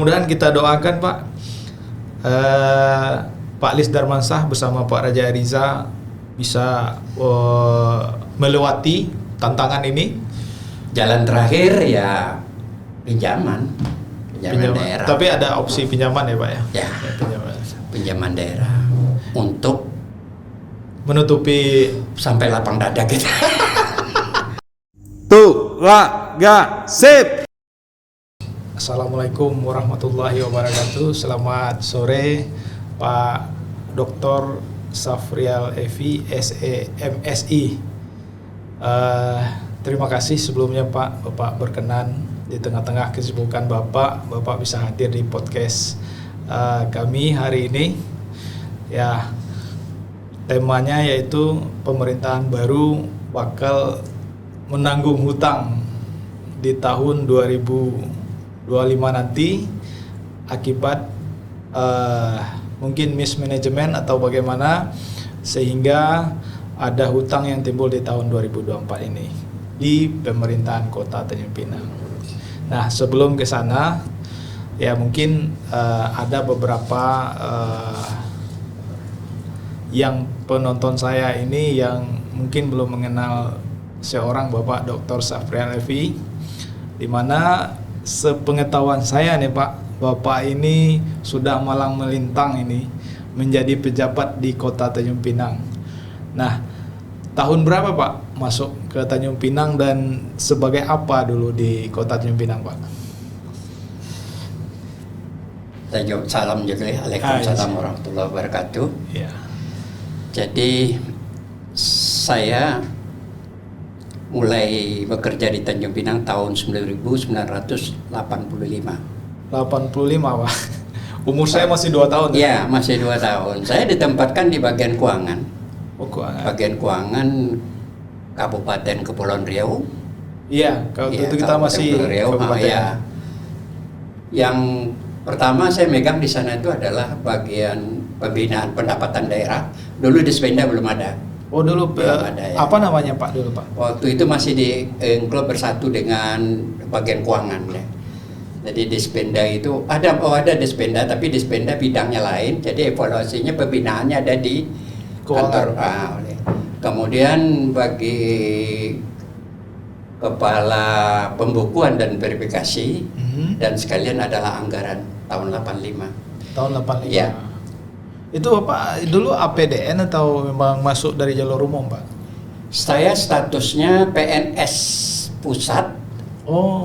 Mudah-mudahan kita doakan Pak, Pak Lis Darmansah bersama Pak Raja Ariza bisa melewati tantangan ini. Jalan terakhir ya pinjaman daerah. Tapi ada opsi pinjaman ya Pak ya? Ya, pinjaman daerah untuk menutupi sampai lapang dada gitu. Tuh, laga, sip. Assalamualaikum warahmatullahi wabarakatuh. Selamat sore Pak Dr. Safrial Evi SEMSI. Terima kasih sebelumnya Pak, Bapak berkenan di tengah-tengah kesibukan Bapak bisa hadir di podcast kami hari ini. Ya, temanya yaitu pemerintahan baru bakal menanggung hutang di tahun 2025 nanti akibat mungkin mismanagement atau bagaimana sehingga ada hutang yang timbul di tahun 2024 ini di pemerintahan Kota Tanjung Pinang. Nah, sebelum ke sana ya mungkin ada beberapa yang penonton saya ini yang mungkin belum mengenal seorang Bapak Dr. Safrial Evi, di mana sepengetahuan saya nih Pak, Bapak ini sudah malang melintang ini menjadi pejabat di Kota Tanjung Pinang. Nah, tahun berapa Pak masuk ke Tanjung Pinang dan sebagai apa dulu di Kota Tanjung Pinang Pak? Salam juga ya. Waalaikumsalam warahmatullahi wabarakatuh. Ya. Jadi saya mulai bekerja di Tanjung Pinang tahun 1985. 85 Pak. Umur saya masih 2 tahun. Ya, masih 2 tahun. Saya ditempatkan di bagian keuangan. Bagian keuangan Kabupaten Kepulauan Riau. Iya, kalau itu kita masih Riau, ya. Yang pertama saya megang di sana itu adalah bagian pembinaan pendapatan daerah. Dulu Dispenda belum ada. Oh dulu ada, ya. Apa namanya Pak dulu Pak? Waktu itu masih di klub bersatu dengan bagian keuangan ya. Jadi Dispenda itu ada Dispenda tapi Dispenda bidangnya lain. Jadi evaluasinya pembinaannya ada di kantor. Kemudian bagi kepala pembukuan dan verifikasi dan sekalian adalah anggaran tahun 85. Tahun 85. Ya. Itu Bapak dulu APDN atau memang masuk dari jalur umum Pak? Saya statusnya PNS pusat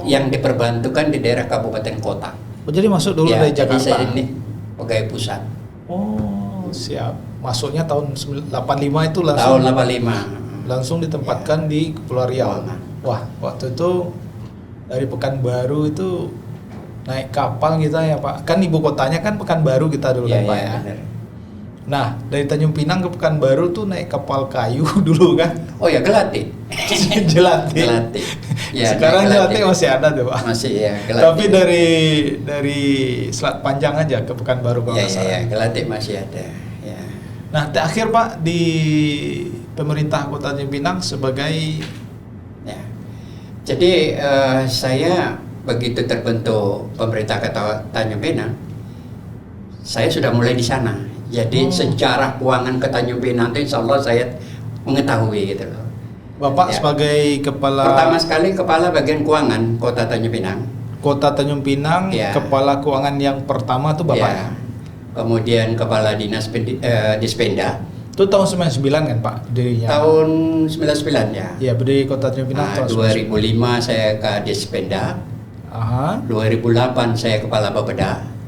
yang diperbantukan di daerah kabupaten kota. Oh, jadi masuk dulu ya, dari Jakarta? Jadi saya ini pegawai pusat. Oh siap. Masuknya tahun 85 itu langsung? Tahun 85. Langsung ditempatkan ya. Di Kepulauan Riau. Wah, waktu itu dari Pekanbaru itu naik kapal kita ya Pak. Kan ibu kotanya kan Pekanbaru kita dulu kan Pak ya. Benar. Nah, dari Tanjung Pinang ke Pekanbaru tuh naik kapal kayu dulu kan? Oh ya, Gelati. Gelati. Ya, sekarang Gelati masih ada tuh Pak. Masih ya, Gelati. Tapi dari Selat Panjang aja ke Pekanbaru kalau nggak salah. Ya, Gelati masih ada. Ya. Nah, terakhir Pak di pemerintah Kota Tanjung Pinang sebagai ya. Jadi saya begitu terbentuk pemerintah Kota Tanjung Pinang, saya sudah mulai di sana. Jadi sejarah keuangan ke Tanjung Pinang itu insya Allah saya mengetahui gitu loh. Bapak ya. Sebagai kepala. Pertama sekali kepala bagian keuangan Kota Tanjung Pinang. Kota Tanjung Pinang, ya. Kepala keuangan yang pertama tuh Bapak ya. Kemudian kepala dinas Dispenda. Itu tahun 99 kan Pak dirinya? Tahun 99 ya. Iya, berdiri Kota Tanjung Pinang tahun 2005 saya ke Dispenda. 2008 saya kepala Bapeda.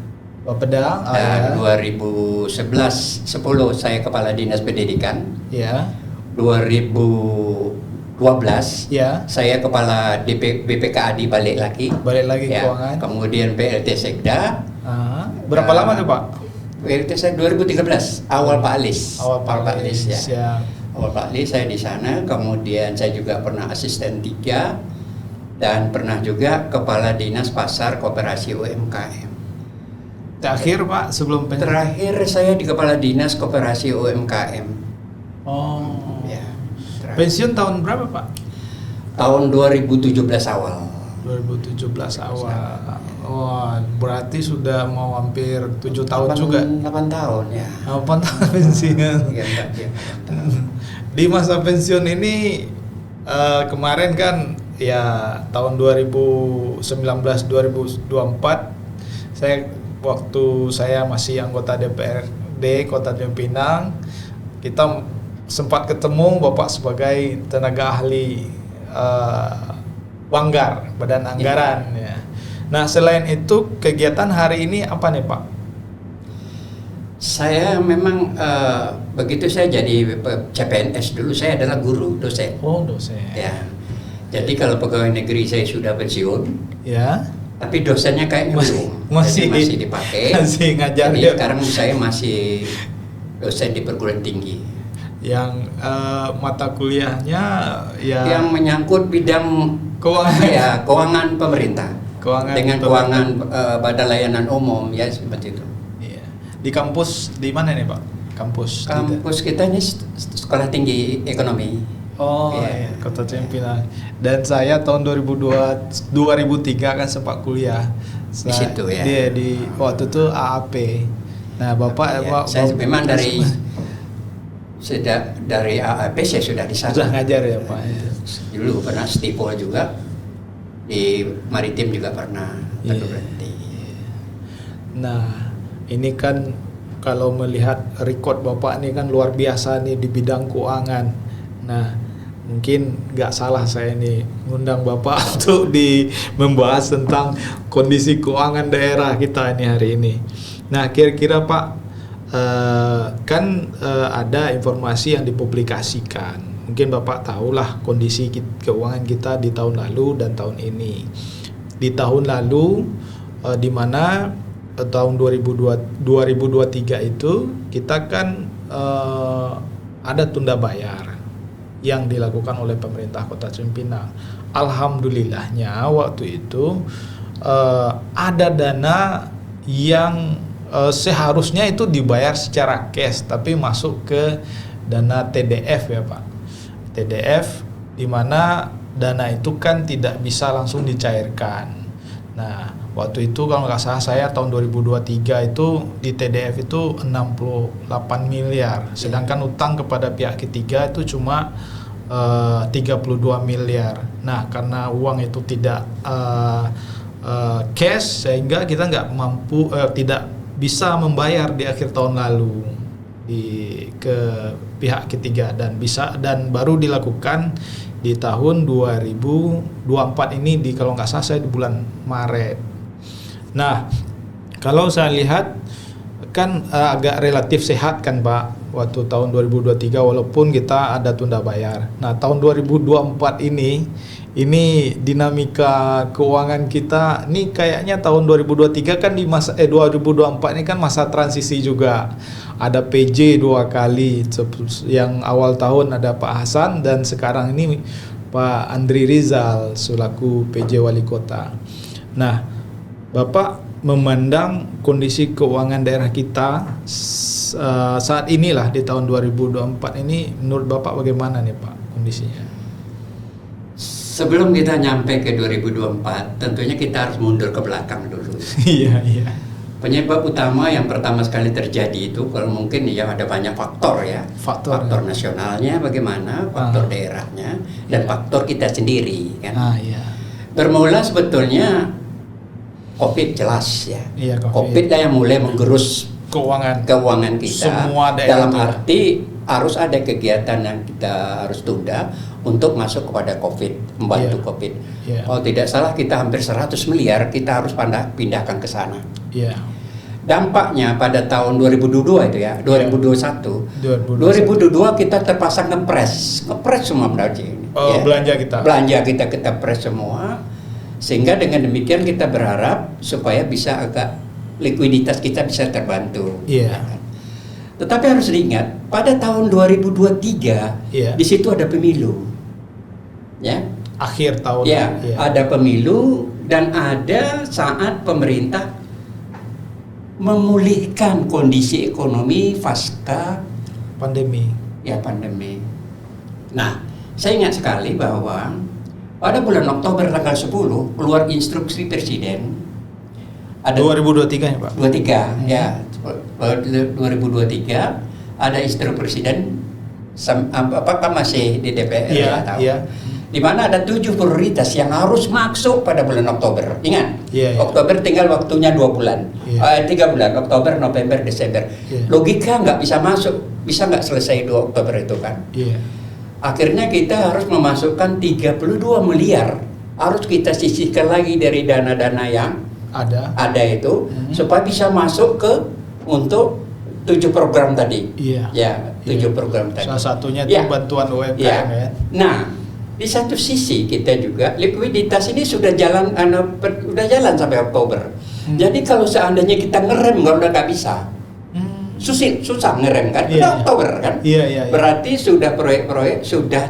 2011 10 saya kepala dinas pendidikan. Ya. 2012 ya. Saya kepala BPKAD balik lagi ya. Keuangan. Kemudian PLT Sekda. Berapa lama tuh Pak? PLT saya 2013 awal Pak Lis. Awal Pak Lis ya. Awal Pak Lis saya di sana. Kemudian saya juga pernah asisten 3 dan pernah juga kepala dinas pasar koperasi UMKM. Terakhir Pak sebelum terakhir saya di kepala dinas koperasi UMKM. Oh ya. Pensiun tahun berapa Pak? Tahun 2017 awal. 2017 awal. Wah, berarti sudah mau hampir 7 tahun juga. 8 tahun ya. 8 tahun pensiun. Iya, iya. Di masa pensiun ini kemarin kan ya tahun 2019-2024 waktu saya masih anggota DPRD Kota Tanjung Pinang, kita sempat ketemu Bapak sebagai tenaga ahli Banggar, Badan Anggaran ya. Nah, selain itu kegiatan hari ini apa nih Pak? Saya memang begitu saya jadi CPNS dulu, saya adalah guru dosen. Oh, dosen. Ya. Jadi kalau pegawai negeri saya sudah pensiun, Ya. tapi dosennya kayaknya masih dipakai. Masih ngajar Jadi ya. sekarang saya masih dosen di perguruan tinggi. Yang mata kuliahnya ya Yang menyangkut bidang keuangan. ya, keuangan pemerintah. Keuangan Dengan pemerintah. keuangan Badan Layanan Umum ya seperti itu. Iya. Di kampus di mana nih Pak? Kampus Kita ini Sekolah Tinggi Ekonomi. Oh iya, Kota Tanjung Pinang. Dan saya tahun 2003 kan sempat kuliah Di situ ya. Di waktu itu AAP. Nah, Bapak Ya, saya memang dari AAP saya sudah di sana. sudah ngajar ya Pak. Dulu pernah stipol juga, di maritim juga pernah berhenti. Nah, ini kan kalau melihat rekod Bapak ini kan luar biasa nih di bidang keuangan. Nah, mungkin nggak salah saya nih ngundang Bapak untuk membahas tentang kondisi keuangan daerah kita ini hari ini. Nah, kira-kira Pak, ada informasi yang dipublikasikan. Mungkin Bapak tahulah kondisi keuangan kita di tahun lalu dan tahun ini. Di tahun lalu, di mana tahun 2023 itu kita kan ada tunda bayar yang dilakukan oleh pemerintah Kota Tanjung Pinang. Alhamdulillahnya waktu itu ada dana yang seharusnya itu dibayar secara cash tapi masuk ke dana TDF ya Pak. TDF di mana dana itu kan tidak bisa langsung dicairkan. Nah, waktu itu kalau nggak salah saya tahun 2023 itu di TDF itu 68 miliar. Sedangkan utang kepada pihak ketiga itu cuma 32 miliar. Nah, karena uang itu tidak cash sehingga kita tidak bisa membayar di akhir tahun lalu ke pihak ketiga dan baru dilakukan di tahun 2024 ini kalau nggak salah saya di bulan Maret. Nah, kalau saya lihat kan agak relatif sehat kan Pak waktu tahun 2023 walaupun kita ada tunda bayar. Nah, tahun 2024 ini dinamika keuangan kita ini kayaknya tahun 2023 kan 2024 ini kan masa transisi juga. Ada PJ 2 kali, yang awal tahun ada Pak Hasan dan sekarang ini Pak Andri Rizal selaku PJ Wali Kota. Nah, Bapak memandang kondisi keuangan daerah kita saat inilah di tahun 2024 ini menurut Bapak bagaimana nih Pak kondisinya? Sebelum kita nyampe ke 2024, tentunya kita harus mundur ke belakang dulu. Iya. Penyebab utama yang pertama sekali terjadi itu kalau mungkin ya ada banyak faktor ya. Faktor nasionalnya bagaimana, faktor daerahnya, dan faktor kita sendiri kan. Iya. Bermula sebetulnya COVID jelas ya. Iya, COVID yang mulai menggerus keuangan kita. Semua daerah dalam arti harus ada kegiatan yang kita harus tunda untuk masuk kepada COVID, membantu COVID. Kalau tidak salah kita hampir 100 miliar kita harus pindahkan ke sana. Dampaknya pada tahun 2022 itu ya, 2022 kita terpaksa ngepres semua belanja kita press semua, sehingga dengan demikian kita berharap supaya bisa likuiditas kita bisa terbantu. Tetapi harus diingat pada tahun 2023 di situ ada pemilu, ya. Akhir tahun. Ada pemilu dan ada saat pemerintah memulihkan kondisi ekonomi pasca pandemi. Nah, saya ingat sekali bahwa Pada bulan Oktober tanggal 10 keluar instruksi Presiden. Ada 2023 ya Pak? 23 ya. 2023 ada instruksi Presiden, apakah masih di DPR Iya, tahu. iya. Di mana ada 7 prioritas yang harus masuk pada bulan Oktober. Ingat, Iya, iya. Oktober tinggal waktunya 2 bulan, Iya. 3 bulan, Oktober, November, Desember. Iya. Logika nggak bisa masuk, bisa nggak selesai 2 Oktober itu kan? Iya. Akhirnya kita harus memasukkan 32 miliar, harus kita sisihkan lagi dari dana-dana yang ada itu, supaya bisa masuk ke untuk 7 program tadi. Iya. Ya, 7 Iya. program tadi. Salah satunya itu Ya. bantuan UMKM Ya. ya. Nah, di satu sisi kita juga likuiditas ini sudah jalan sampai Oktober. Jadi kalau seandainya kita ngerem nggak bisa. Susah ngerem kan? Iya, Udah iya. Oktober kan? Iya, iya, iya. Berarti sudah proyek-proyek sudah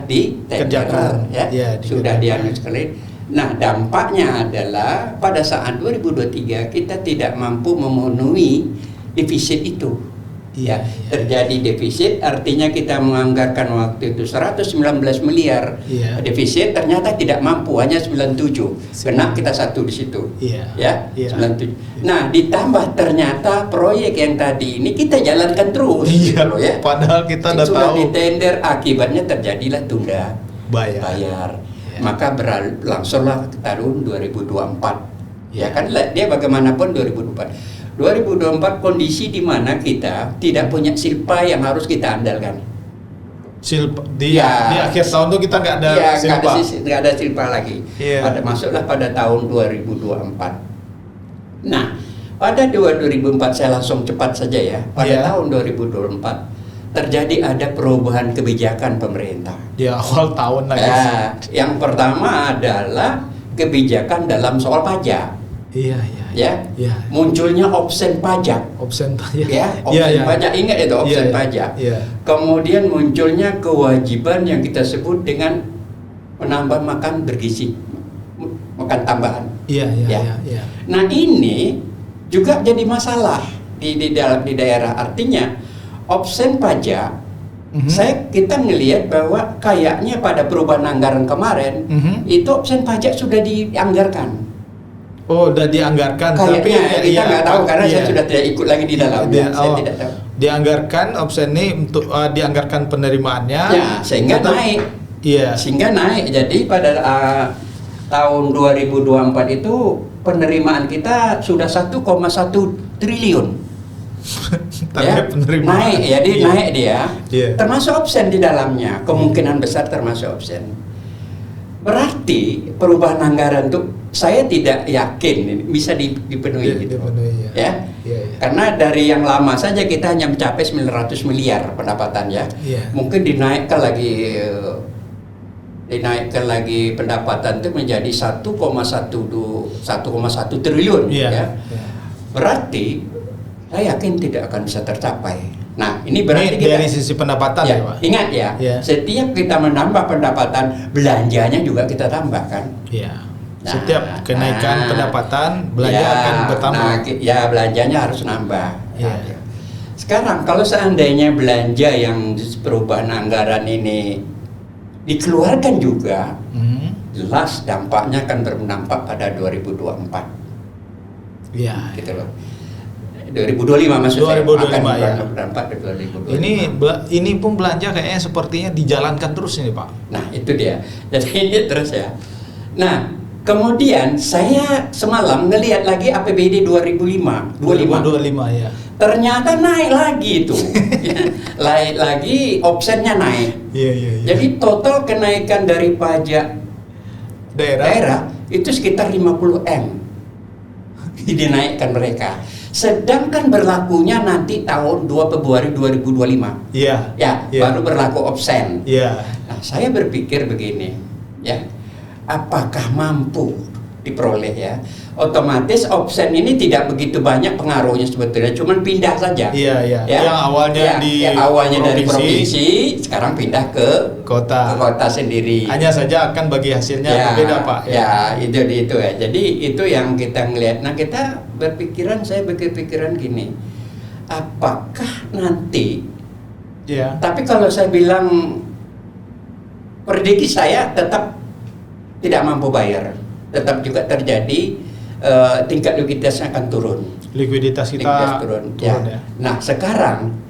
Kerjakan. ya, Iya, sudah dikerjakan. sekali. Nah, dampaknya adalah pada saat 2023 kita tidak mampu memenuhi defisit itu. Iya, Ya, iya. terjadi defisit artinya kita menganggarkan waktu itu 119 miliar Iya. defisit, ternyata tidak mampu, hanya 97. Kena kita satu di situ. Iya. Ya, Iya. 97. Nah, ditambah ternyata proyek yang tadi ini kita jalankan terus Iya. gitu loh ya. Padahal kita udah Sudah tahu ditender, akibatnya terjadilah tunda bayar. Iya. Maka berlangsunglah ke tahun 2024. Iya. Ya kan dia bagaimanapun 2024. 2024 kondisi di mana kita tidak punya silpa yang harus kita andalkan. Silpa di Ya. akhir tahun tuh kita nggak ada Iya, silpa. nggak ada silpa lagi. Iya. Masuklah pada tahun 2024. Nah, pada 2004 saya langsung cepat saja ya. Pada Iya. tahun 2024 terjadi ada perubahan kebijakan pemerintah. Di awal tahun lagi. Ya, yang pertama adalah kebijakan dalam soal pajak. Iya, iya. Ya, Iya. munculnya opsen pajak. Opsen pajak. Ya, Iya, opsen iya. pajak, ingat itu opsen Iya, iya. pajak. Iya. Kemudian munculnya kewajiban yang kita sebut dengan menambah makan bergizi, makan tambahan. Iya, iya, Ya. iya, iya. Nah, ini juga jadi masalah di daerah. Artinya opsen pajak, kita ngelihat bahwa kayaknya pada perubahan anggaran kemarin itu opsen pajak sudah dianggarkan. Oh, udah dianggarkan, tapi Kayaknya kita nggak tahu karena iya. saya sudah tidak ikut lagi di dalamnya. Saya tidak tahu. Dianggarkan opsi ini untuk dianggarkan penerimaannya. Ya, sehingga tetap- naik. Iya. Sehingga naik. Jadi pada tahun 2024 itu penerimaan kita sudah 1,1 triliun. Target penerimaan. Naik, jadi Iya. naik dia. Iya. Termasuk opsen di dalamnya, kemungkinan besar termasuk opsen. Berarti perubahan anggaran itu saya tidak yakin bisa dipenuhi gitu. Dipenuhi, ya. Ya. Iya, iya. Karena dari yang lama saja kita hanya mencapai 900 miliar pendapatan ya. Iya. Mungkin dinaikkan lagi pendapatan itu menjadi 1,1 triliun Iya. ya. Iya. Berarti saya yakin tidak akan bisa tercapai. Nah, ini berarti Ini dari sisi pendapatan ya, ya, Pak? ingat ya, Ya. setiap kita menambah pendapatan, belanjanya juga kita tambahkan. Iya. Nah, Setiap kenaikan pendapatan, belanja ya, akan bertambah. Nah, ya belanjanya harus nambah. Ya. Nah, sekarang kalau seandainya belanja yang perubahan anggaran ini dikeluarkan juga, jelas dampaknya akan berdampak pada 2024. Iya. Gitu loh. 2025 maksud 2025, saya ya. akan berdampak di 2025. Ini pun belanja kayaknya sepertinya dijalankan terus ini, Pak. Nah, itu dia. Jadi ini terus ya. Nah, kemudian saya semalam ngelihat lagi APBD 2025. 2025 ya. Ternyata naik lagi itu. Naik lagi, opsennya naik. Iya, iya, iya. Jadi total kenaikan dari pajak daerah itu sekitar 50 M. Dinaikkan mereka. Sedangkan berlakunya nanti tahun 2 Februari 2025. Iya. Ya, Iya. baru berlaku opsen. Iya. Nah, saya berpikir begini, ya, apakah mampu diperoleh ya? Otomatis opsen ini tidak begitu banyak pengaruhnya sebetulnya, cuman pindah saja. Iya, iya. Ya. Yang awalnya dari provinsi, sekarang pindah ke kota. kota sendiri. Hanya saja akan bagi hasilnya berbeda, Pak. Ya, itu ya. Jadi itu yang kita ngelihat. Nah, saya berpikiran gini, apakah nanti? Iya. Tapi kalau saya bilang prediksi saya tetap tidak mampu bayar, tetap juga terjadi tingkat likuiditasnya akan turun. Likuiditas kita Likuiditas turun. ya. Nah sekarang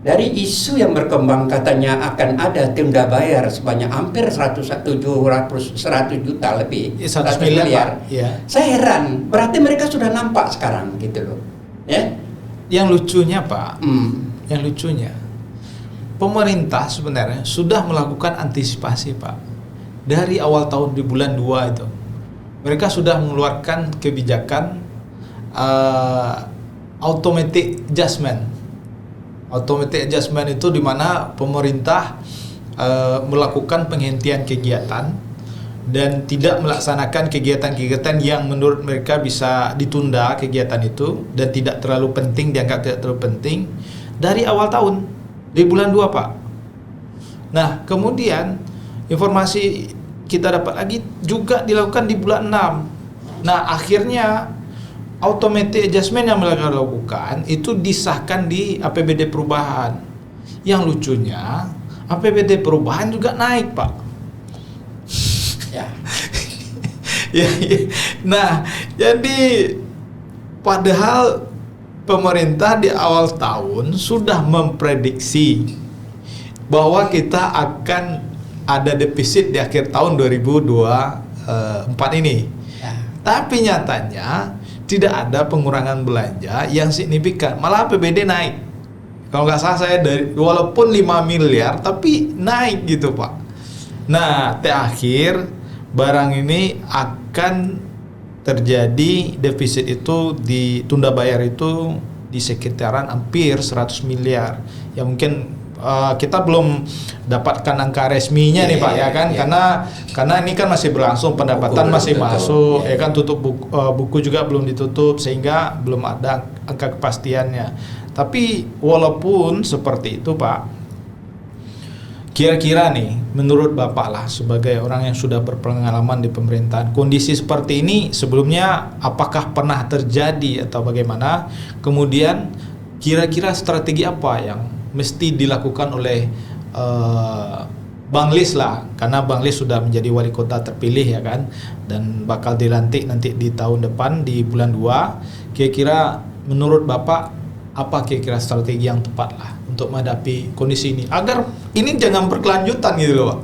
dari isu yang berkembang katanya akan ada tunda bayar sebanyak hampir 100 juta lebih, 100 miliar, Pak. Ya. Saya heran, berarti mereka sudah nampak sekarang gitu loh. Ya. Yang lucunya Pak, yang lucunya pemerintah sebenarnya sudah melakukan antisipasi Pak. Dari awal tahun di bulan 2 itu. Mereka sudah mengeluarkan kebijakan automatic adjustment. Automatic adjustment itu di mana pemerintah melakukan penghentian kegiatan dan tidak melaksanakan kegiatan-kegiatan yang menurut mereka bisa ditunda kegiatan itu dan tidak terlalu penting, dianggap tidak terlalu penting dari awal tahun di bulan 2 Pak. Nah kemudian informasi kita dapat lagi juga dilakukan di bulan 6. Nah akhirnya automatic adjustment yang mereka lakukan itu disahkan di APBD perubahan. Yang lucunya APBD perubahan juga naik Pak. Ya. Ya. Nah jadi padahal pemerintah di awal tahun sudah memprediksi bahwa kita akan ada defisit di akhir tahun 2024 ini. Ya. Tapi nyatanya tidak ada pengurangan belanja yang signifikan, malah APBD naik. Kalau nggak salah saya dari walaupun 5 miliar tapi naik gitu Pak. Nah, terakhir barang ini akan terjadi defisit itu ditunda bayar itu di sekitaran hampir 100 miliar. Ya mungkin kita belum dapatkan angka resminya nih Pak ya kan, karena ini kan masih berlangsung, pendapatan masih masuk ya kan, tutup buku juga belum ditutup sehingga belum ada angka kepastiannya. Tapi walaupun seperti itu Pak, kira-kira nih menurut Bapak lah sebagai orang yang sudah berpengalaman di pemerintahan, kondisi seperti ini sebelumnya apakah pernah terjadi atau bagaimana? Kemudian kira-kira strategi apa yang mesti dilakukan oleh Bang Lis lah, karena Bang Lis sudah menjadi wali kota terpilih ya kan, dan bakal dilantik nanti di tahun depan di bulan 2. Kira-kira menurut Bapak apa kira-kira strategi yang tepat lah untuk menghadapi kondisi ini agar ini jangan berkelanjutan gitu loh Pak?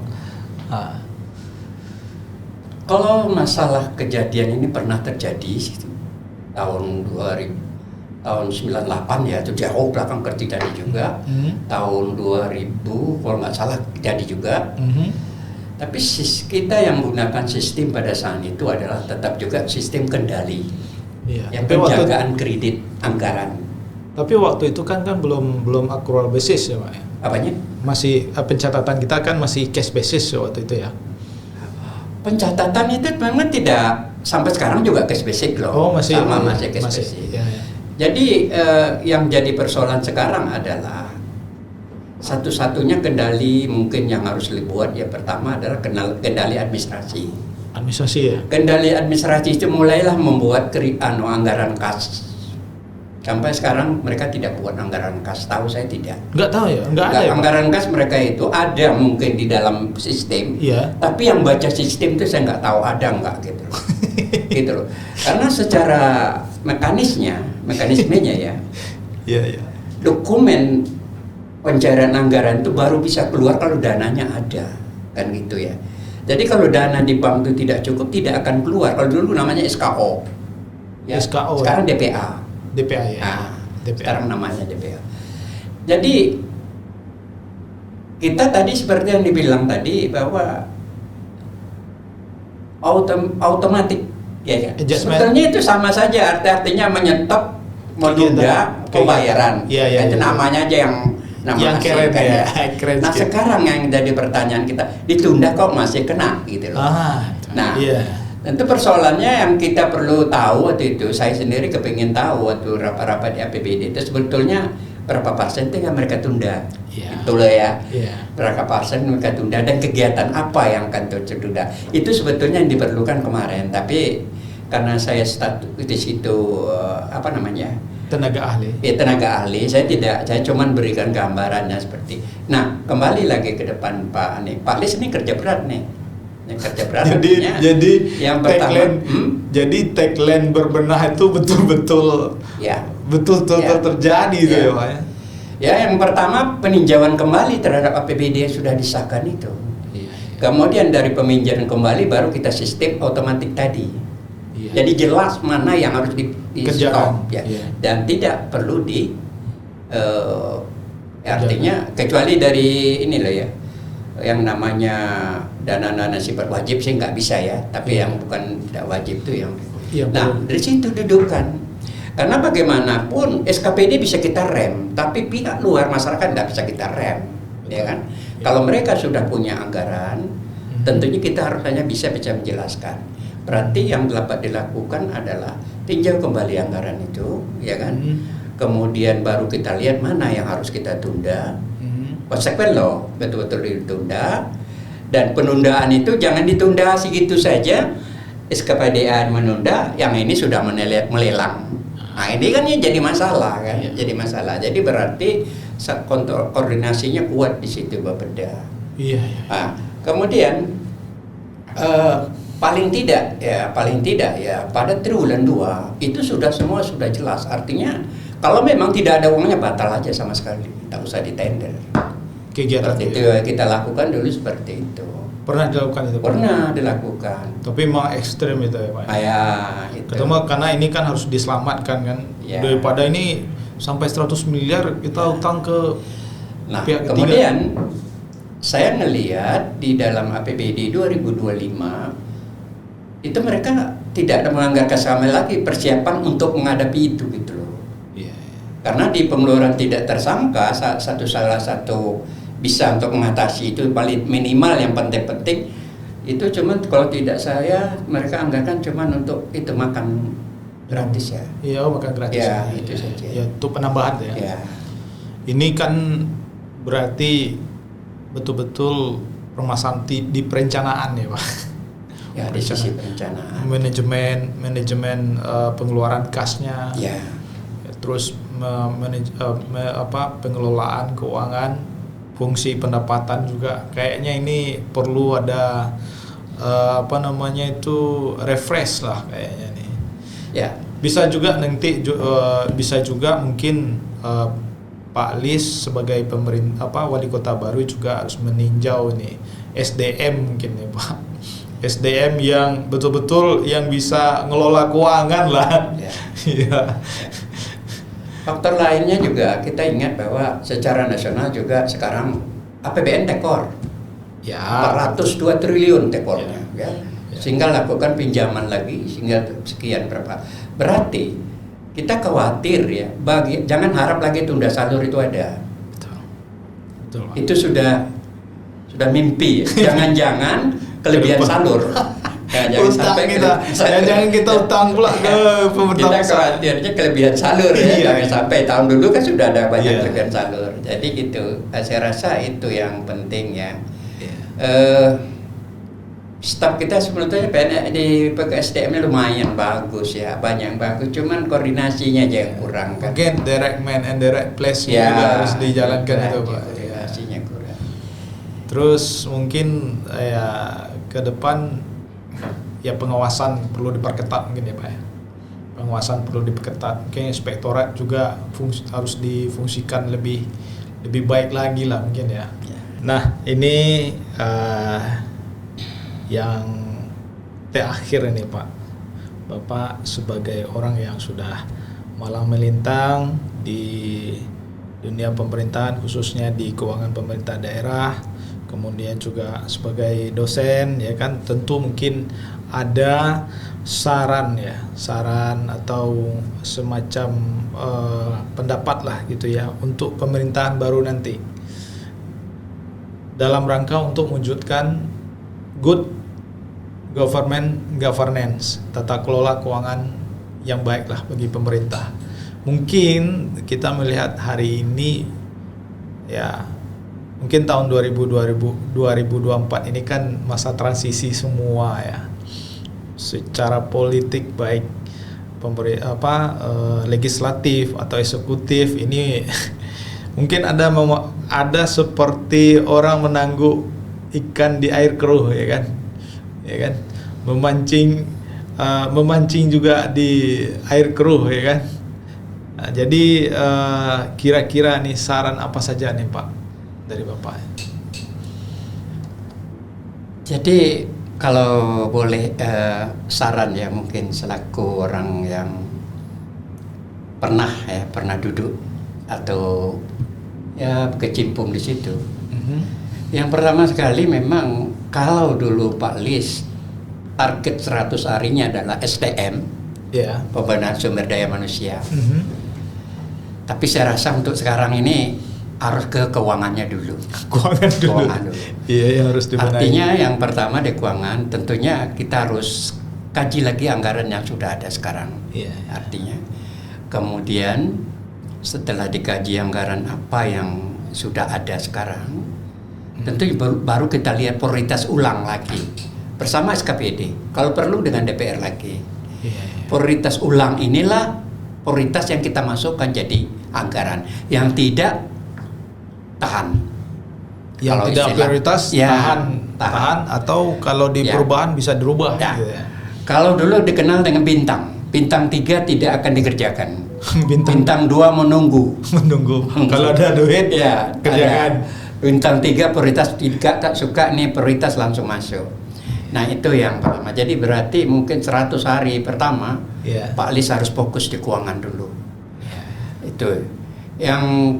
Kalau masalah kejadian ini pernah terjadi tahun 98 ya, itu jauh belakang terjadi juga. Tahun 2000 kalau nggak salah jadi juga. Tapi kita yang menggunakan sistem pada saat itu adalah tetap juga sistem kendali, yang penjagaan kredit anggaran. Tapi waktu itu kan belum accrual basis ya Pak ya? Apanya? Masih pencatatan kita kan masih cash basis waktu itu ya? Pencatatan itu memang tidak sampai sekarang juga cash basis loh. Oh masih cash basis. Ya. Jadi yang jadi persoalan sekarang adalah satu-satunya kendali mungkin yang harus dibuat ya pertama adalah kendali administrasi. Administrasi ya. Kendali administrasi itu mulailah membuat anggaran kas. Sampai sekarang mereka tidak buat anggaran kas, tahu saya tidak. Nggak tahu ya, nggak ada ya, anggaran kas mereka itu ada mungkin di dalam sistem. Iya. Tapi yang baca sistem itu saya nggak tahu ada nggak gitu. Gitu loh. Karena secara mekanismenya ya. Iya. Dokumen pencairan anggaran itu baru bisa keluar kalau dananya ada, kan gitu ya. Jadi kalau dana di bank itu tidak cukup tidak akan keluar. Kalau dulu namanya SKO. Ya. SKO. Sekarang ya? DPA ya. Nah, DPA. Sekarang namanya DPA. Jadi kita tadi seperti yang dibilang tadi bahwa otomatis ya. Sebetulnya itu sama saja, artinya menyetop, menunda pembayaran. Itu namanya aja yang keren ya. Nah sekarang yang jadi pertanyaan kita, ditunda kok masih kena gitu loh. Tentu persoalannya yang kita perlu tahu waktu itu, saya sendiri kepingin tahu waktu rapat-rapat di APBD itu sebetulnya berapa persen yang mereka tunda. Betul ya. Berapa persen mereka tunda dan kegiatan apa yang akan tertunda. Itu sebetulnya yang diperlukan kemarin, tapi karena saya status di situ tenaga ahli, saya cuma berikan gambarannya seperti. Nah, kembali lagi ke depan Pak Lis ini kerja berat nih. Yang kerja berat jadi yang pertama, jadi tagline berbenah itu betul-betul ya, terjadi itu ya Pak ya. Ya, yang pertama peninjauan kembali terhadap APBD yang sudah disahkan itu. Kemudian dari peninjauan kembali baru kita sistem otomatis tadi. Jadi jelas mana yang harus di stop ya. Dan tidak perlu artinya kecuali dari ini loh ya, yang namanya dana sifat wajib sih nggak bisa ya, tapi yang bukan tidak wajib itu yang nah dari situ dudukan, karena bagaimanapun SKPD bisa kita rem, tapi pihak luar masyarakat nggak bisa kita rem. Ya kan, kalau mereka sudah punya anggaran, tentunya kita harus hanya bisa menjelaskan. Berarti yang dapat dilakukan adalah tinjau kembali anggaran itu, ya kan. Kemudian baru kita lihat mana yang harus kita tunda. Konsekuen loh, betul-betul ditunda. Dan penundaan itu jangan ditunda segitu saja. SKPD menunda, yang ini sudah melelang. Nah ini kan ya jadi masalah kan, jadi masalah. Jadi berarti kontrol koordinasinya kuat di situ Bapeda. Nah, kemudian paling tidak ya pada triwulan 2 itu semua sudah jelas. Artinya kalau memang tidak ada uangnya batal aja sama sekali, tak usah ditender. Kegiatan itu kita lakukan dulu seperti itu. Pernah dilakukan itu? Pernah dilakukan. Tapi memang ekstrem itu ya Pak. Ya, itu. Ketemu karena ini kan harus diselamatkan kan. Ya. Daripada ini sampai 100 miliar kita utang ke pihak ketiga. Kemudian saya ngelihat di dalam APBD 2025 itu mereka tidak menganggarkan sama lagi persiapan untuk menghadapi itu gitu loh. Karena di pengeluaran tidak tersangka salah satu bisa untuk mengatasi itu paling minimal yang penting-penting itu cuman kalau tidak mereka anggarkan cuman untuk itu makan gratis ya. Iya, makan gratis. Ya, itu saja. Ya, itu penambahan ya. Ya. Ini kan berarti betul-betul permasalahan di perencanaan ya Pak. Ya, di sisi perencanaan. Manajemen pengeluaran kasnya. Ya. Terus pengelolaan keuangan, fungsi pendapatan juga kayaknya ini perlu ada refresh lah kayaknya nih. Ya. Bisa juga nanti mungkin Pak Lis sebagai wali kota baru juga harus meninjau nih SDM mungkin nih Pak. SDM yang betul-betul yang bisa ngelola keuangan lah. Ya. Faktor lainnya juga kita ingat bahwa secara nasional juga sekarang APBN tekor. Ya, 402 triliun tekornya ya. Sehingga lakukan pinjaman lagi sehingga sekian berapa. Berarti kita khawatir ya, jangan harap lagi tunda salur itu ada. Betul. Itu sudah mimpi ya. Jangan-jangan kelebihan salur. Jangan kita utang pula ke pemerintah. Kita khawatirnya kelebihan salur ya. Jangan sampai tahun dulu kan sudah ada banyak kelebihan salur. Jadi gitu. Saya rasa itu yang penting ya. Staf kita sebetulnya di PKSDM-nya lumayan bagus ya, banyak bagus. Cuman koordinasinya aja yang kurang kan. Mungkin direct man and direct place juga harus dijalankan itu Pak. Koordinasinya kurang. Terus mungkin ya ke depan ya pengawasan perlu diperketat mungkin ya Pak ya. Pengawasan perlu diperketat. Mungkin inspektorat juga harus difungsikan lebih baik lagi lah mungkin ya. Nah ini yang terakhir ini Pak, Bapak sebagai orang yang sudah malang melintang di dunia pemerintahan khususnya di keuangan pemerintah daerah, kemudian juga sebagai dosen ya kan, tentu mungkin ada saran atau semacam pendapat lah gitu ya untuk pemerintahan baru nanti dalam rangka untuk mewujudkan good governance, tata kelola keuangan yang baik lah bagi pemerintah. Mungkin kita melihat hari ini ya mungkin tahun 2024 ini kan masa transisi semua ya. Secara politik baik legislatif atau eksekutif ini mungkin ada seperti orang menangguk ikan di air keruh ya kan. ya kan, memancing juga di air keruh, ya kan. Nah, jadi kira-kira nih saran apa saja nih Pak dari Bapak? Jadi kalau boleh saran ya, mungkin selaku orang yang pernah duduk atau ya kecimpung di situ. Yang pertama sekali memang kalau dulu Pak Lis target 100 harinya adalah SDM, pembenahan sumber daya manusia. Tapi saya rasa untuk sekarang ini harus ke keuangannya dulu. Keuangan dulu. Iya, harus dibenahi. Artinya yang pertama di keuangan, tentunya kita harus kaji lagi anggaran yang sudah ada sekarang. Artinya, kemudian setelah dikaji anggaran apa yang sudah ada sekarang, tentu baru kita lihat prioritas ulang lagi bersama SKPD. Kalau perlu dengan DPR lagi. Prioritas ulang inilah prioritas yang kita masukkan jadi anggaran. Yang tidak tahan. Yang kalau tidak prioritas tahan atau kalau di perubahan bisa dirubah. Kalau dulu dikenal dengan bintang 3 tidak akan dikerjakan. Bintang 2 menunggu. Kalau ada duit kerjakan. Bintang 3 prioritas tidak tak suka nih, prioritas langsung masuk. Nah itu yang pertama. Jadi berarti mungkin 100 hari pertama Pak Lis harus fokus di keuangan dulu. Itu yang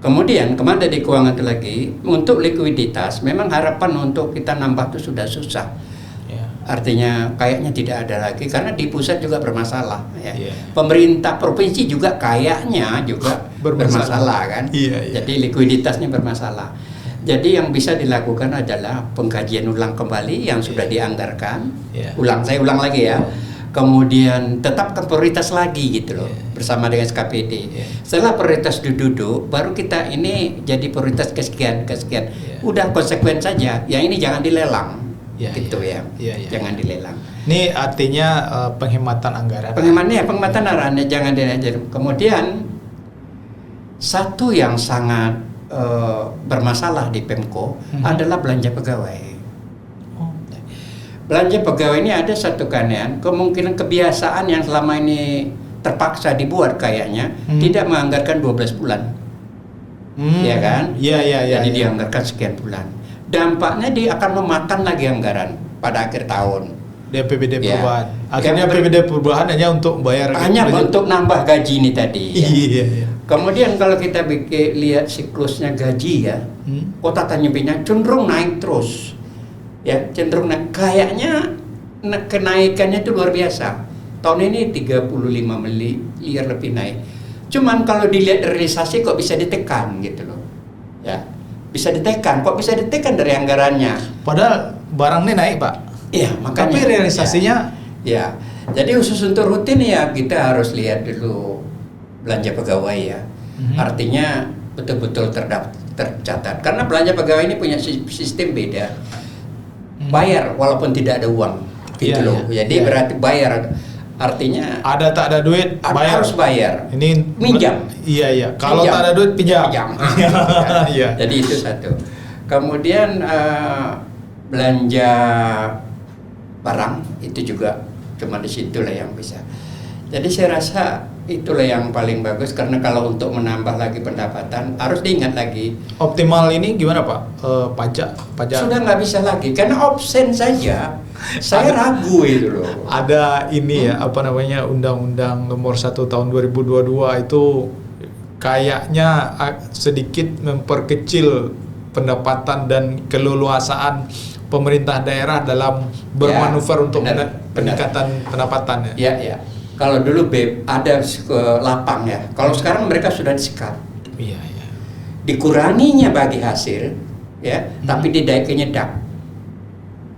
kemudian kemana di keuangan itu lagi untuk likuiditas. Memang harapan untuk kita nambah itu sudah susah. Artinya kayaknya tidak ada lagi karena di pusat juga bermasalah. Pemerintah provinsi juga kayaknya juga bermasalah kan. Jadi likuiditasnya bermasalah. Jadi yang bisa dilakukan adalah pengkajian ulang kembali yang sudah dianggarkan. Saya ulang lagi ya. Kemudian tetapkan prioritas lagi gitu loh, bersama dengan SKPD. Setelah prioritas duduk, baru kita ini jadi prioritas kesekian. Udah konsekuen saja. Yang ini jangan dilelang. Jangan dilelang. Ini artinya penghematan anggaran. Penghematan anggarannya jangan dilelang. Kemudian satu yang sangat bermasalah di Pemko adalah belanja pegawai. Belanja pegawai ini ada satu kemungkinan kebiasaan yang selama ini terpaksa dibuat kayaknya tidak menganggarkan 12 bulan. Ya kan? Jadi dianggarkan sekian bulan. Dampaknya dia akan memakan lagi anggaran pada akhir tahun. DPBD perubahan. Akhirnya DPBD perubahan hanya untuk bayar. Hanya untuk nambah gaji ini tadi. Kemudian kalau kita lihat siklusnya gaji Kota Tanjung Pinang cenderung naik terus. Cenderung naik. Kayaknya kenaikannya itu luar biasa. Tahun ini 35 miliar lebih naik. Cuman kalau dilihat realisasi kok bisa ditekan gitu loh. Bisa ditekan. Kok bisa ditekan dari anggarannya? Padahal barangnya naik, Pak. Makanya. Tapi realisasinya Jadi khusus untuk rutin kita harus lihat dulu belanja pegawai Artinya betul-betul tercatat. Karena belanja pegawai ini punya sistem beda. Bayar walaupun tidak ada uang gitu loh. Jadi berarti bayar. Artinya ada tak ada duit bayar. Harus bayar. Ini minjam. Kalau tak ada duit pinjam. Jadi itu satu. Kemudian belanja barang itu juga cuma di situlah yang bisa. Jadi saya rasa itulah yang paling bagus karena kalau untuk menambah lagi pendapatan harus diingat lagi. Optimal ini gimana Pak? Pajak sudah nggak bisa lagi karena absen saja. Saya ragu itu loh. Ada ini Undang-Undang Nomor 1 Tahun 2022 itu kayaknya sedikit memperkecil pendapatan dan keleluasaan pemerintah daerah dalam bermanuver untuk peningkatan pendapatan. Kalau dulu ada lapang kalau sekarang mereka sudah disikat. Dikuranginya bagi hasil, tapi didaikannya dak.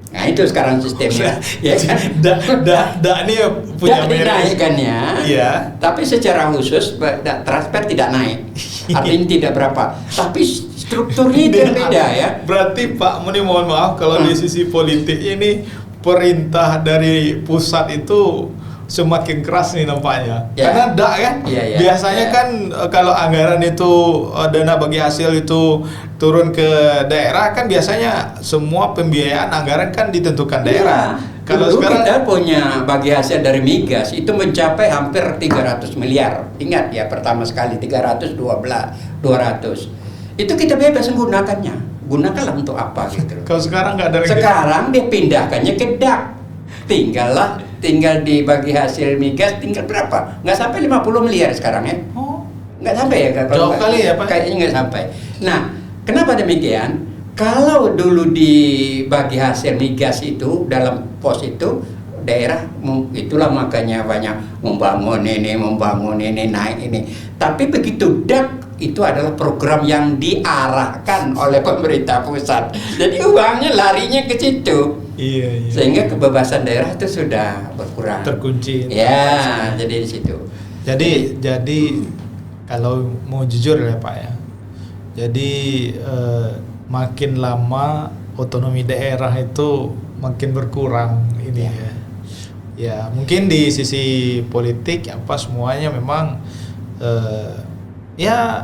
Nah itu sekarang sistemnya. Ini punya dinaikkannya. Tapi secara khusus transfer tidak naik. Artinya tidak berapa. Tapi strukturnya itu beda Berarti Pak Muni mohon maaf kalau di sisi politik ini perintah dari pusat itu semakin keras nih nampaknya. Ya. Karena kan biasanya kan kalau anggaran itu dana bagi hasil itu turun ke daerah kan biasanya semua pembiayaan anggaran kan ditentukan daerah. Kalau sekarang kita punya bagi hasil dari migas itu mencapai hampir 300 miliar. Ingat ya, pertama sekali 300 200. Itu kita bebas menggunakannya. Gunakanlah untuk apa gitu. Kalau sekarang nggak ada lagi. Sekarang dipindahkannya ke DAK. Tinggal dibagi hasil migas tinggal berapa? Nggak sampai 50 miliar sekarang ya. Nggak sampai ya? Jauh kali ya Pak? Kayaknya nggak sampai. Nah, kenapa demikian? Kalau dulu dibagi hasil migas itu dalam pos itu daerah, itulah makanya banyak membangun ini naik ini. Tapi begitu DAK itu adalah program yang diarahkan oleh pemerintah pusat. Jadi uangnya larinya ke situ. Iya. Sehingga kebebasan daerah itu sudah berkurang. Terkunci. Ya, jadi di situ. Jadi kalau mau jujur ya Pak ya. Jadi makin lama otonomi daerah itu makin berkurang ini ya. Ya, mungkin di sisi politik apa semuanya memang ya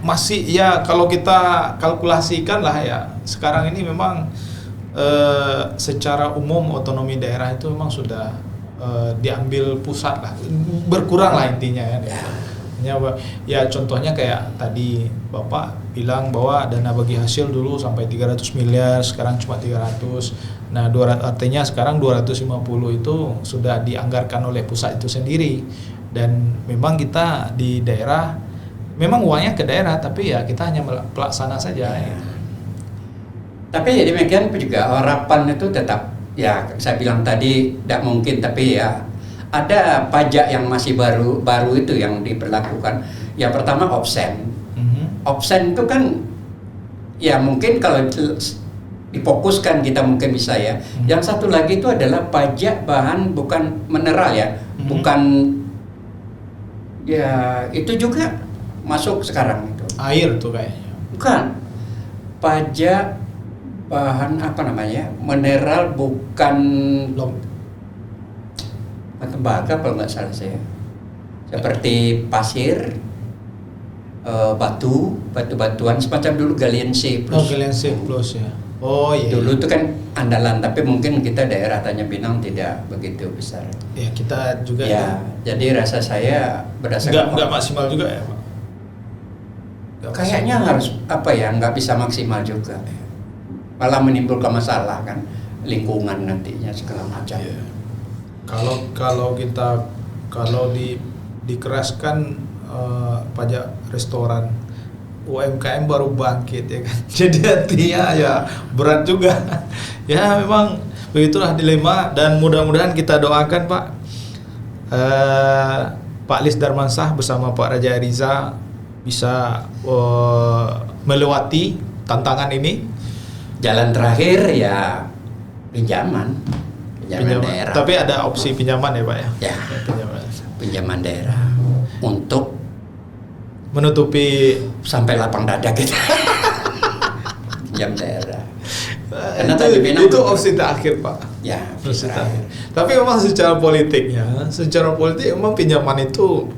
masih ya kalau kita kalkulasikan lah ya sekarang ini memang secara umum otonomi daerah itu memang sudah diambil pusat lah, berkurang lah intinya ya. Ya contohnya kayak tadi Bapak bilang bahwa dana bagi hasil dulu sampai 300 miliar, sekarang cuma 300. Nah, 200 artinya sekarang 250 itu sudah dianggarkan oleh pusat itu sendiri. Dan memang kita di daerah memang uangnya ke daerah, tapi ya kita hanya pelaksana saja ya. Tapi ya demikian juga harapan itu tetap ya, saya bilang tadi tidak mungkin, tapi ya ada pajak yang masih baru itu yang diberlakukan. Yang pertama obsen. Obsen itu kan ya mungkin kalau difokuskan kita mungkin bisa ya. Yang satu lagi itu adalah pajak bahan bukan mineral ya, bukan ya itu juga masuk sekarang itu. Air tuh kayaknya. Bukan. Pajak bahan apa namanya? Mineral bukan tembaga kalau nggak salah saya. Seperti pasir, batu-batuan semacam dulu Galian C+. Galian C+ ya. Oh iya. Dulu itu kan andalan, tapi mungkin kita daerah Tanjung Pinang tidak begitu besar. Ya kita juga. Ya, jadi rasa saya berdasarkan nggak maksimal juga ya Pak. Kayaknya harus apa ya, nggak bisa maksimal juga. Malah menimbulkan masalah kan, lingkungan nantinya segala macam. Ya. Kalau dikeraskan pajak restoran, UMKM baru bangkit ya kan. Jadi artinya ya berat juga. Ya memang begitulah dilema, dan mudah-mudahan kita doakan Pak Lis Darmansyah bersama Pak Raja Ariza bisa melewati tantangan ini. Jalan terakhir ya pinjaman daerah. Tapi ada opsi pinjaman ya Pak ya? Ya, pinjaman daerah untuk menutupi sampai lapang dada kita. Pinjam daerah. Karena itu opsi terakhir Pak. Ya, opsi terakhir. Tapi memang secara politik memang pinjaman itu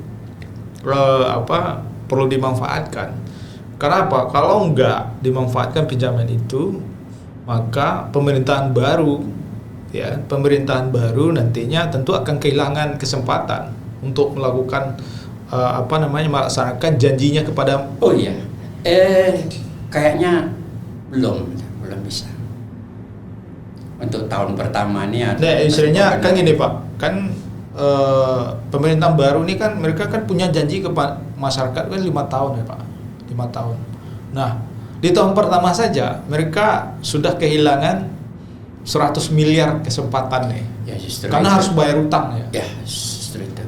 perlu dimanfaatkan. Karena apa? Kalau nggak dimanfaatkan pinjaman itu, maka pemerintahan baru nantinya tentu akan kehilangan kesempatan untuk melakukan melaksanakan janjinya kepada. Oh iya, kayaknya belum bisa. Untuk tahun pertama ini ada. Nah, istilahnya kan gini Pak, kan pemerintahan baru ini kan mereka kan punya janji kepada masyarakat kan 5 tahun ya Pak, 5 tahun. Nah, di tahun pertama saja mereka sudah kehilangan 100 miliar kesempatan nih. Ya, karena harus bayar utang ya. Ya, justru itu.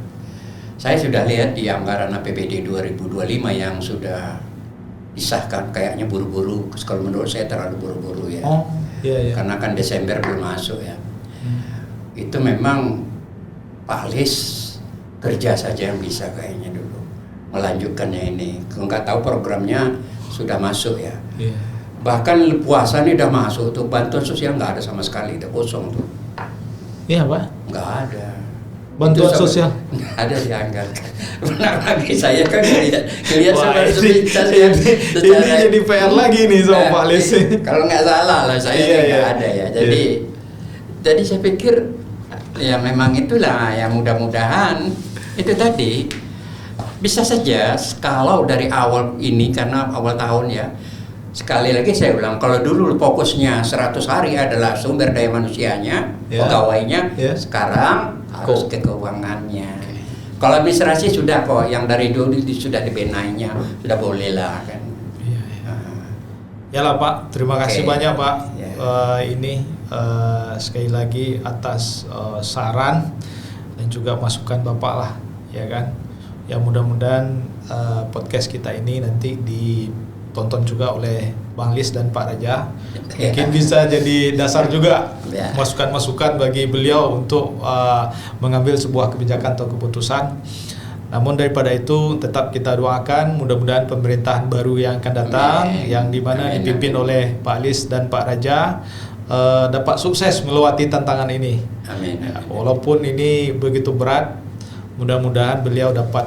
Saya sudah lihat di anggaran APBD 2025 yang sudah disahkan, kayaknya buru-buru. Kalau menurut saya terlalu buru-buru ya. Oh, iya. Karena kan Desember belum masuk ya. Itu memang Pak Lis kerja saja yang bisa kayaknya dulu melanjutkannya ini. Kalau nggak tahu programnya sudah masuk ya. Yeah. Bahkan puasa ini udah masuk tuh, bantuan sosial nggak ada sama sekali, udah kosong tuh. Iya Pak? Nggak ada. Bantuan Itu sosial? ada dianggarkan. Benar lagi saya kan ngelihat Wah, saudara ini sepintas yang ini jadi PR lagi nih sama Pak Lis. Kalau nggak salah lah saya Iya, nggak iya. ada ya. Jadi saya pikir ya memang itulah ya, mudah-mudahan itu tadi bisa saja kalau dari awal ini, karena awal tahun ya. Sekali lagi saya ulang, kalau dulu fokusnya 100 hari adalah sumber daya manusianya, Ya. pegawainya, Ya. sekarang harus ke keuangannya. Kalau administrasi sudah kok, yang dari dulu sudah dibenainya, sudah boleh lah kan. Iya, iya. Ya lah Pak, terima kasih Oke. banyak Pak. Ya. Ini sekali lagi atas saran dan juga masukan Bapak lah, ya kan. Ya mudah-mudahan podcast kita ini nanti ditonton juga oleh Bang Lis dan Pak Raja. Ya. Mungkin bisa jadi dasar juga Ya. masukan-masukan bagi beliau untuk mengambil sebuah kebijakan atau keputusan. Namun daripada itu tetap kita doakan mudah-mudahan pemerintahan baru yang akan datang, Amin. yang dimana Amin. dipimpin oleh Pak Lis dan Pak Raja dapat sukses melewati tantangan ini. Amin. Ya, walaupun ini begitu berat, mudah-mudahan beliau dapat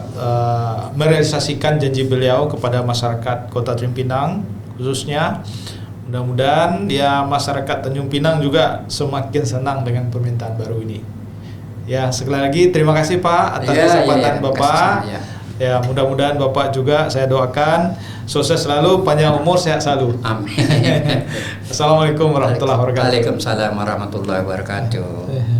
merealisasikan janji beliau kepada masyarakat Kota Tanjung Pinang khususnya. Mudah-mudahan ya masyarakat Tanjung Pinang juga semakin senang dengan pemerintahan baru ini. Ya, sekali lagi terima kasih Pak atas Ya, kesempatan ya, Bapak. kasih, ya. Ya, mudah-mudahan Bapak juga saya doakan sukses selalu, panjang umur, sehat selalu. Amin. Assalamualaikum warahmatullahi wabarakatuh. Waalaikumsalam warahmatullahi wabarakatuh.